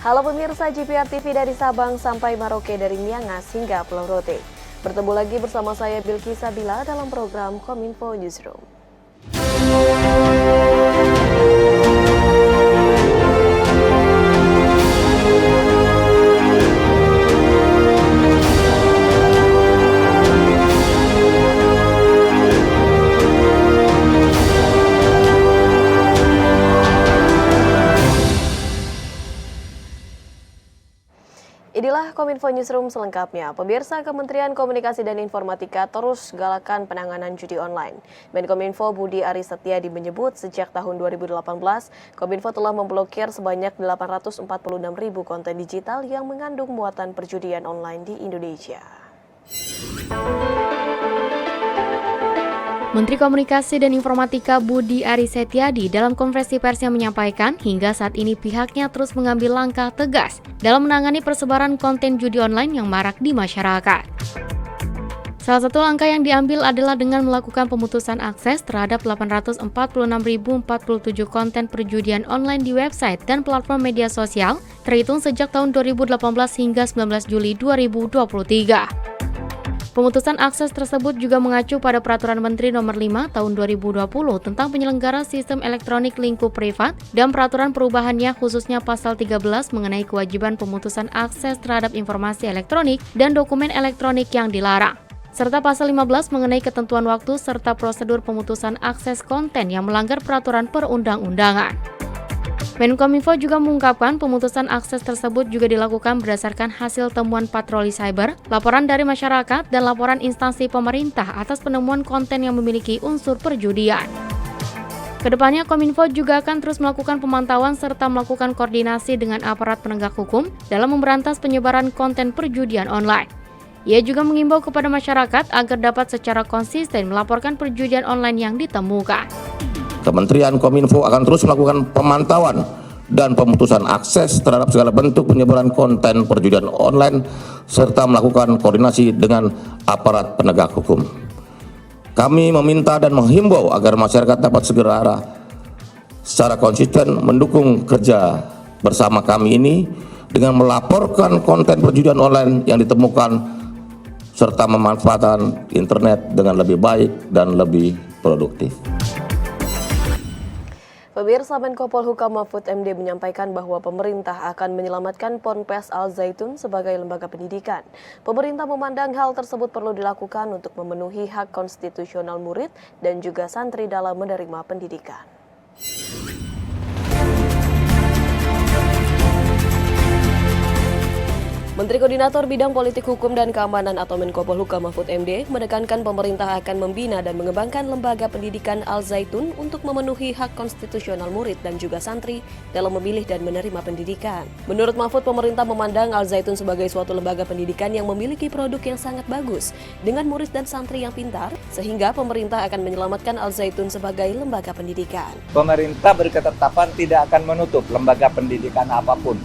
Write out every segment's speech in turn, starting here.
Halo pemirsa GPR TV dari Sabang sampai Merauke, dari Miangas hingga Pulau Rote. Bertemu lagi bersama saya Bilki Sabila dalam program Kominfo Newsroom. Inilah Kominfo Newsroom selengkapnya. Pemirsa, Kementerian Komunikasi dan Informatika terus galakan penanganan judi online. Menkominfo Budi Aris Setiadi menyebut sejak tahun 2018, Kominfo telah memblokir sebanyak 846.000 konten digital yang mengandung muatan perjudian online di Indonesia. Menteri Komunikasi dan Informatika Budi Aris Setiadi dalam konferensi persnya menyampaikan hingga saat ini pihaknya terus mengambil langkah tegas dalam menangani persebaran konten judi online yang marak di masyarakat. Salah satu langkah yang diambil adalah dengan melakukan pemutusan akses terhadap 846.047 konten perjudian online di website dan platform media sosial terhitung sejak tahun 2018 hingga 19 Juli 2023. Pemutusan akses tersebut juga mengacu pada Peraturan Menteri Nomor 5 Tahun 2020 tentang penyelenggara sistem elektronik lingkup privat dan peraturan perubahannya khususnya Pasal 13 mengenai kewajiban pemutusan akses terhadap informasi elektronik dan dokumen elektronik yang dilarang, serta Pasal 15 mengenai ketentuan waktu serta prosedur pemutusan akses konten yang melanggar peraturan perundang-undangan. Menkominfo juga mengungkapkan pemutusan akses tersebut juga dilakukan berdasarkan hasil temuan patroli cyber, laporan dari masyarakat, dan laporan instansi pemerintah atas penemuan konten yang memiliki unsur perjudian. Kedepannya, Kominfo juga akan terus melakukan pemantauan serta melakukan koordinasi dengan aparat penegak hukum dalam memberantas penyebaran konten perjudian online. Ia juga mengimbau kepada masyarakat agar dapat secara konsisten melaporkan perjudian online yang ditemukan. Kementerian Kominfo akan terus melakukan pemantauan dan pemutusan akses terhadap segala bentuk penyebaran konten perjudian online serta melakukan koordinasi dengan aparat penegak hukum. Kami meminta dan menghimbau agar masyarakat dapat segera secara konsisten mendukung kerja bersama kami ini dengan melaporkan konten perjudian online yang ditemukan serta memanfaatkan internet dengan lebih baik dan lebih produktif. Pemirsa, Menko Polhukam Mahfud MD menyampaikan bahwa pemerintah akan menyelamatkan Ponpes Al Zaitun sebagai lembaga pendidikan. Pemerintah memandang hal tersebut perlu dilakukan untuk memenuhi hak konstitusional murid dan juga santri dalam menerima pendidikan. Menteri Koordinator Bidang Politik Hukum dan Keamanan atau Menko Polhukam Mahfud MD menekankan pemerintah akan membina dan mengembangkan lembaga pendidikan Al Zaitun untuk memenuhi hak konstitusional murid dan juga santri dalam memilih dan menerima pendidikan. Menurut Mahfud, pemerintah memandang Al Zaitun sebagai suatu lembaga pendidikan yang memiliki produk yang sangat bagus dengan murid dan santri yang pintar, sehingga pemerintah akan menyelamatkan Al Zaitun sebagai lembaga pendidikan. Pemerintah berketetapan tidak akan menutup lembaga pendidikan apapun.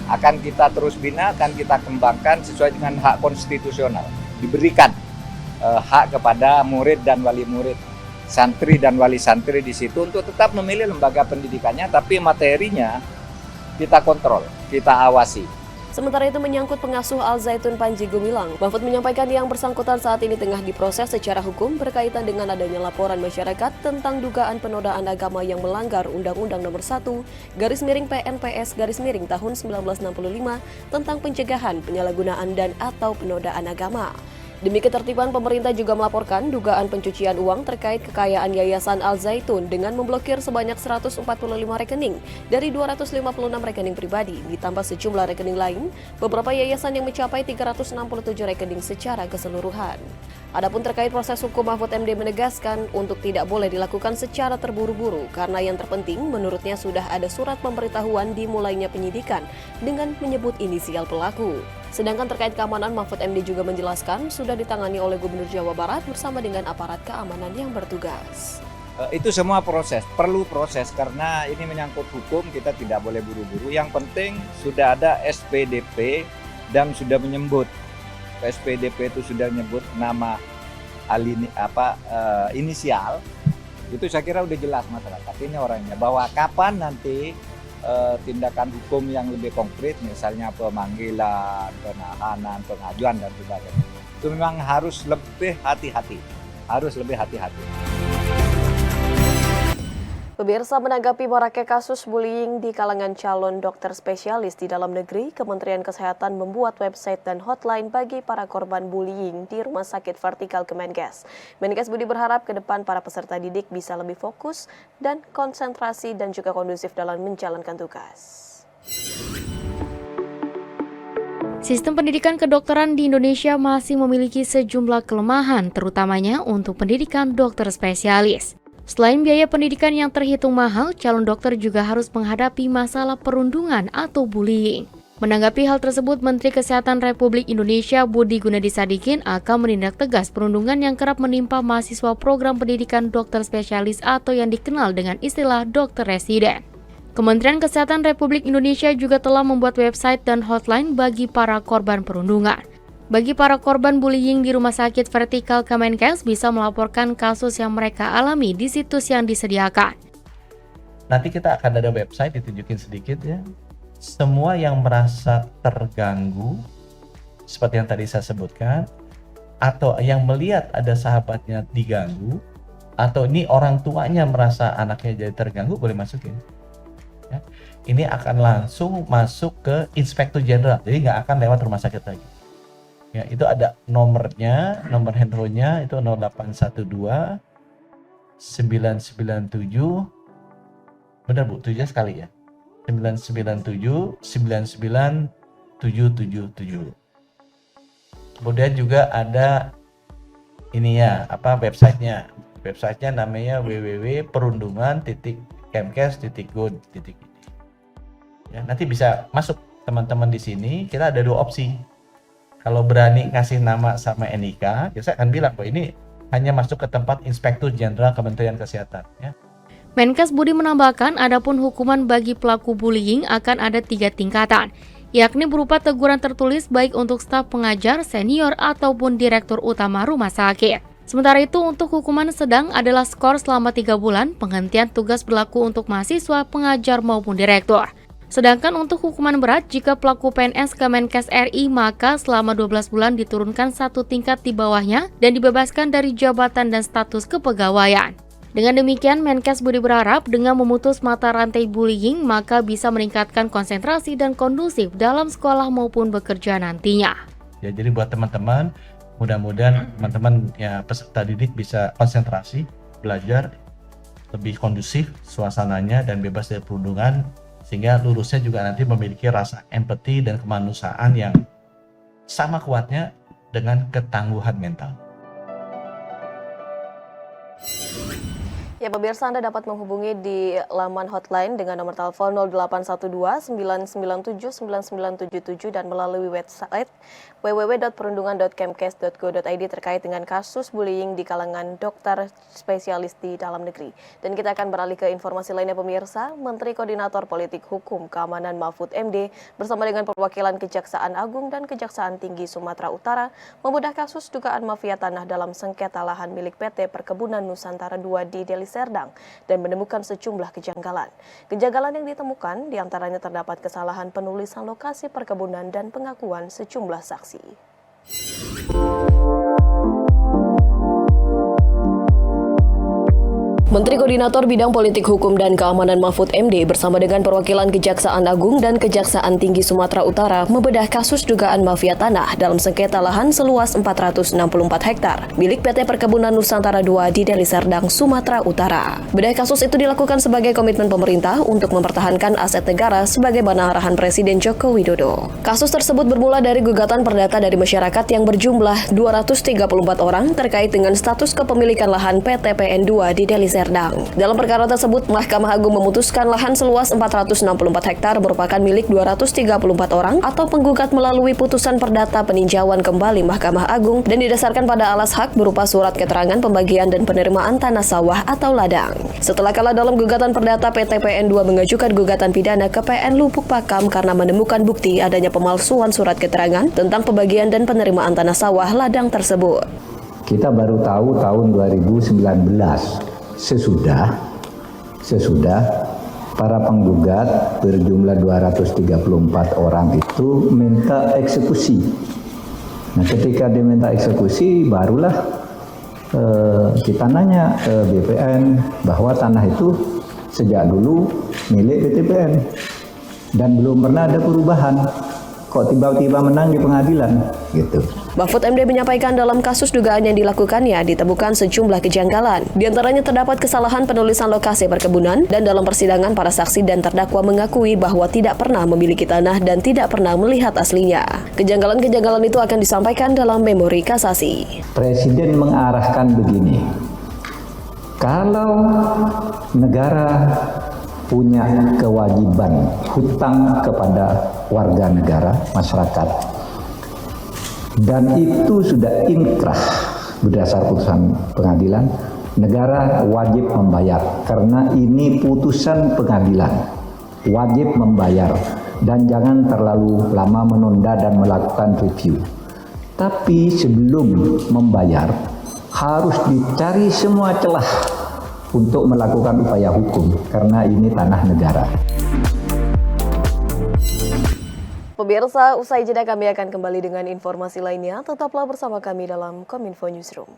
Akan kita terus bina, akan kita kembangkan sesuai dengan hak konstitusional. Diberikan hak kepada murid dan wali murid, santri dan wali santri di situ untuk tetap memilih lembaga pendidikannya, tapi materinya kita kontrol, kita awasi. Sementara itu, menyangkut pengasuh Al Zaitun Panji Gumilang, Mahfud menyampaikan yang bersangkutan saat ini tengah diproses secara hukum berkaitan dengan adanya laporan masyarakat tentang dugaan penodaan agama yang melanggar Undang-Undang Nomor 1/PNPS/tahun 1965 tentang pencegahan, penyalahgunaan dan atau penodaan agama. Demi ketertiban, pemerintah juga melaporkan dugaan pencucian uang terkait kekayaan Yayasan Al Zaitun dengan memblokir sebanyak 145 rekening dari 256 rekening pribadi, ditambah sejumlah rekening lain, beberapa yayasan yang mencapai 367 rekening secara keseluruhan. Adapun terkait proses hukum, Mahfud MD menegaskan untuk tidak boleh dilakukan secara terburu-buru karena yang terpenting menurutnya sudah ada surat pemberitahuan dimulainya penyidikan dengan menyebut inisial pelaku. Sedangkan terkait keamanan, Mahfud MD juga menjelaskan sudah ditangani oleh Gubernur Jawa Barat bersama dengan aparat keamanan yang bertugas. Itu semua perlu proses karena ini menyangkut hukum, kita tidak boleh buru-buru. Yang penting sudah ada SPDP dan sudah menyebut, SPDP itu sudah menyebut nama inisial, itu saya kira udah jelas masyarakat ini orangnya, bahwa kapan nanti tindakan hukum yang lebih konkret, misalnya pemanggilan, penahanan, pengajuan dan sebagainya. Itu memang harus lebih hati-hati, Pemirsa, menanggapi maraknya kasus bullying di kalangan calon dokter spesialis di dalam negeri, Kementerian Kesehatan membuat website dan hotline bagi para korban bullying di Rumah Sakit Vertikal Kemenkes. Menkes Budi berharap ke depan para peserta didik bisa lebih fokus dan konsentrasi dan juga kondusif dalam menjalankan tugas. Sistem pendidikan kedokteran di Indonesia masih memiliki sejumlah kelemahan, terutamanya untuk pendidikan dokter spesialis. Selain biaya pendidikan yang terhitung mahal, calon dokter juga harus menghadapi masalah perundungan atau bullying. Menanggapi hal tersebut, Menteri Kesehatan Republik Indonesia Budi Gunadisadikin akan menindak tegas perundungan yang kerap menimpa mahasiswa program pendidikan dokter spesialis atau yang dikenal dengan istilah dokter residen. Kementerian Kesehatan Republik Indonesia juga telah membuat website dan hotline bagi para korban perundungan. Bagi para korban bullying di Rumah Sakit Vertikal Kemenkes bisa melaporkan kasus yang mereka alami di situs yang disediakan. Nanti kita akan ada website, ditunjukin sedikit ya. Semua yang merasa terganggu, seperti yang tadi saya sebutkan, atau yang melihat ada sahabatnya diganggu, atau ini orang tuanya merasa anaknya jadi terganggu, boleh masukin. Ya. Ini akan langsung masuk ke Inspektur Jenderal, jadi nggak akan lewat rumah sakit lagi. Ya, itu ada nomornya, nomor handphonenya itu 0812 997, benar Bu, 7 sekali ya, 997 99777. Kemudian juga ada ini ya, websitenya namanya www.perundungan.kemkes.go.id. Ya, nanti bisa masuk teman-teman di sini. Kita ada 2 opsi. Kalau berani ngasih nama sama NIK, ya saya akan bilang bahwa ini hanya masuk ke tempat Inspektur Jenderal Kementerian Kesehatan. Ya. Menkes Budi menambahkan, adapun hukuman bagi pelaku bullying akan ada 3 tingkatan, yakni berupa teguran tertulis baik untuk staf pengajar, senior, ataupun direktur utama rumah sakit. Sementara itu, untuk hukuman sedang adalah skor selama 3 bulan, penghentian tugas berlaku untuk mahasiswa, pengajar, maupun direktur. Sedangkan untuk hukuman berat, jika pelaku PNS Kemenkes RI, maka selama 12 bulan diturunkan 1 tingkat di bawahnya dan dibebaskan dari jabatan dan status kepegawaian. Dengan demikian, Menkes Budi berharap dengan memutus mata rantai bullying, maka bisa meningkatkan konsentrasi dan kondusif dalam sekolah maupun bekerja nantinya. Ya, jadi buat teman-teman, mudah-mudahan teman-teman ya peserta didik bisa konsentrasi, belajar, lebih kondusif suasananya dan bebas dari perundungan, sehingga lulusnya juga nanti memiliki rasa empati dan kemanusiaan yang sama kuatnya dengan ketangguhan mental. Ya, pemirsa, Anda dapat menghubungi di laman hotline dengan nomor telepon 0812 997 9977 dan melalui website www.perundungan.kemkes.go.id terkait dengan kasus bullying di kalangan dokter spesialis di dalam negeri. Dan kita akan beralih ke informasi lainnya, pemirsa. Menteri Koordinator Politik Hukum Keamanan Mahfud MD bersama dengan perwakilan Kejaksaan Agung dan Kejaksaan Tinggi Sumatera Utara membedah kasus dugaan mafia tanah dalam sengketa lahan milik PT Perkebunan Nusantara II di Deli Serdang dan menemukan sejumlah kejanggalan. Kejanggalan yang ditemukan diantaranya terdapat kesalahan penulisan lokasi perkebunan dan pengakuan sejumlah saksi. Menteri Koordinator Bidang Politik Hukum dan Keamanan Mahfud MD bersama dengan perwakilan Kejaksaan Agung dan Kejaksaan Tinggi Sumatera Utara membedah kasus dugaan mafia tanah dalam sengketa lahan seluas 464 hektar milik PT Perkebunan Nusantara II di Deli Serdang, Sumatera Utara. Bedah kasus itu dilakukan sebagai komitmen pemerintah untuk mempertahankan aset negara sebagaimana arahan Presiden Joko Widodo. Kasus tersebut bermula dari gugatan perdata dari masyarakat yang berjumlah 234 orang terkait dengan status kepemilikan lahan PT PN II di Deli Serdang. Dalam perkara tersebut, Mahkamah Agung memutuskan lahan seluas 464 hektar merupakan milik 234 orang atau penggugat melalui putusan perdata peninjauan kembali Mahkamah Agung dan didasarkan pada alas hak berupa surat keterangan pembagian dan penerimaan tanah sawah atau ladang. Setelah kalah dalam gugatan perdata, PT PN II mengajukan gugatan pidana ke PN Lubuk Pakam karena menemukan bukti adanya pemalsuan surat keterangan tentang pembagian dan penerimaan tanah sawah ladang tersebut. Kita baru tahu tahun 2019. Sesudah para penggugat berjumlah 234 orang itu minta eksekusi. Nah, ketika diminta eksekusi, barulah kita nanya ke BPN bahwa tanah itu sejak dulu milik BTPN dan belum pernah ada perubahan. Kok tiba-tiba menang di pengadilan gitu. Mahfud MD menyampaikan dalam kasus dugaan yang dilakukannya ditemukan sejumlah kejanggalan. Di antaranya terdapat kesalahan penulisan lokasi perkebunan dan dalam persidangan para saksi dan terdakwa mengakui bahwa tidak pernah memiliki tanah dan tidak pernah melihat aslinya. Kejanggalan-kejanggalan itu akan disampaikan dalam memori kasasi. Presiden mengarahkan begini, kalau negara punya kewajiban hutang kepada warga negara, masyarakat, dan itu sudah inkrah berdasar putusan pengadilan, negara wajib membayar karena ini putusan pengadilan, wajib membayar dan jangan terlalu lama menunda dan melakukan review. Tapi sebelum membayar harus dicari semua celah untuk melakukan upaya hukum karena ini tanah negara. Pemirsa, usai jeda kami akan kembali dengan informasi lainnya. Tetaplah bersama kami dalam Kominfo Newsroom.